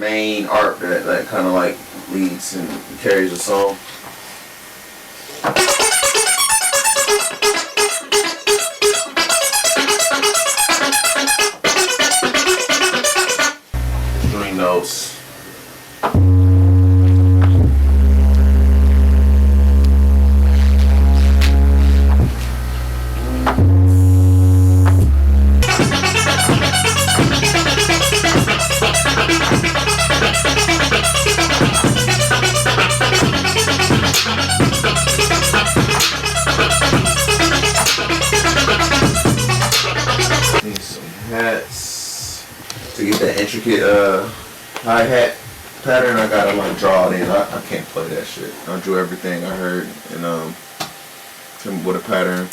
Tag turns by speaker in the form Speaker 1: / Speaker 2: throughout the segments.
Speaker 1: main art that kind of like leads and carries the song. Three notes. To get that intricate hi-hat pattern, I gotta like draw it in. I can't play that shit. I drew everything I heard and came with a pattern.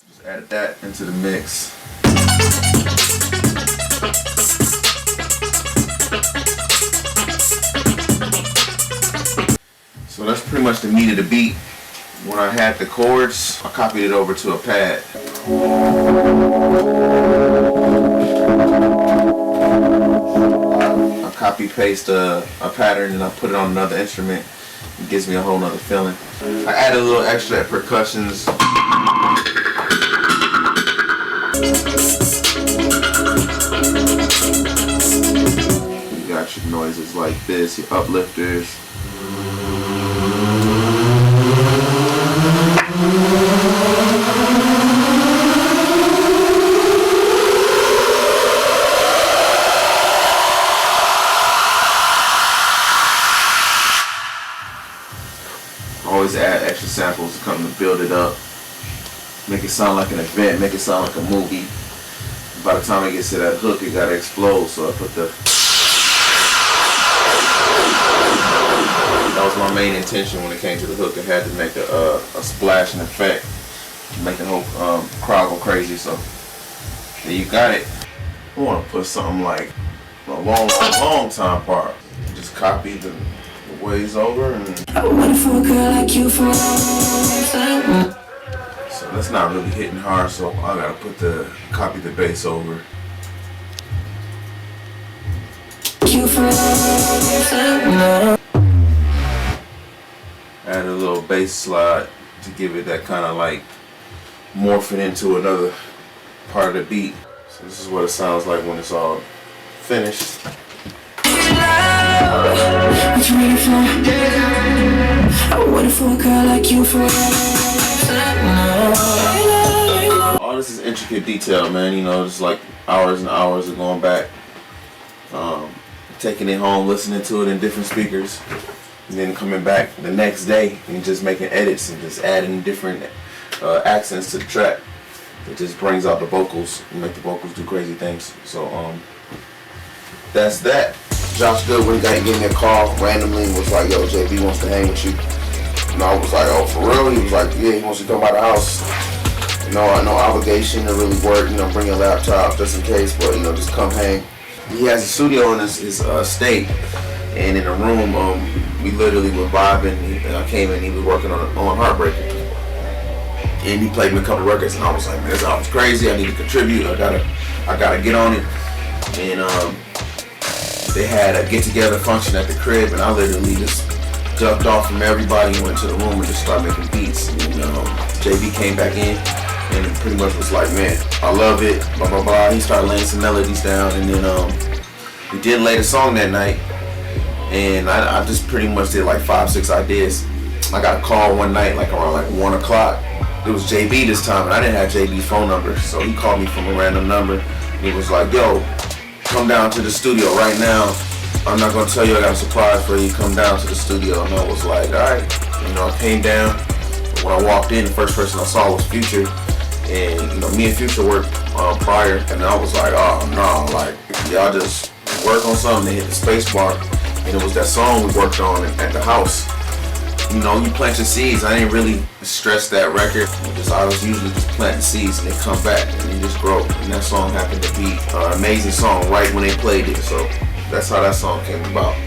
Speaker 1: Just added that into the mix. So that's pretty much the meat of the beat. When I had the chords, I copied it over to a pad. I copy paste a pattern and I put it on another instrument. It gives me a whole nother feeling. I added a little extra percussions. You got your noises like this, your uplifters. Always add extra samples to come to build it up, make it sound like an event, make it sound like a movie. By the time it gets to that hook, it gotta explode. So I put that was my main intention when it came to the hook. It had to make a splash and effect, make the whole crowd go crazy. So there you got it. I want to put something like a long time part. Just copy the ways over and I waited for a girl like you for a long time. So that's not really hitting hard, so I gotta copy the bass over. You for a long time. Add a little bass slide to give it that kind of like morphing into another part of the beat. So this is what it sounds like when it's all finished. What you waiting for? I waited for a girl like you for all this is intricate detail, man. You know, just like hours and hours of going back, taking it home, listening to it in different speakers, and then coming back the next day and just making edits and just adding different accents to the track. It just brings out the vocals and make the vocals do crazy things. So that's that. Josh Goodwin gave me a call randomly and was like, yo, JB wants to hang with you. And I was like, oh, for real? He was like, yeah, he wants to come by the house. You know, no obligation to really work, you know, bring your laptop just in case, but, you know, just come hang. He has a studio in his estate, and in a room, we literally were vibing. I came in, he was working on Heartbreaker. And he played me a couple records, and I was like, man, this album's crazy, I need to contribute, I gotta get on it. And they had a get-together function at the crib, and I literally just ducked off from everybody and went to the room and just started making beats. And JB came back in and pretty much was like, man, I love it, blah, blah, blah. He started laying some melodies down, and then we did lay the song that night, and I just pretty much did like 5-6 ideas. I got a call one night, like around like 1 o'clock. It was JB this time, and I didn't have JB's phone number, so he called me from a random number. And he was like, yo, come down to the studio right now. I'm not gonna tell you, I got a surprise for you. Come down to the studio. And I was like, all right. You know, I came down. When I walked in, the first person I saw was Future. And, you know, me and Future worked prior. And I was like, oh, no, like, y'all just work on something. They hit the space bar. And it was that song we worked on at the house. You know, you plant your seeds. I didn't really stress that record. I was usually just planting seeds and they come back and they just grow. And that song happened to be an amazing song right when they played it. So that's how that song came about.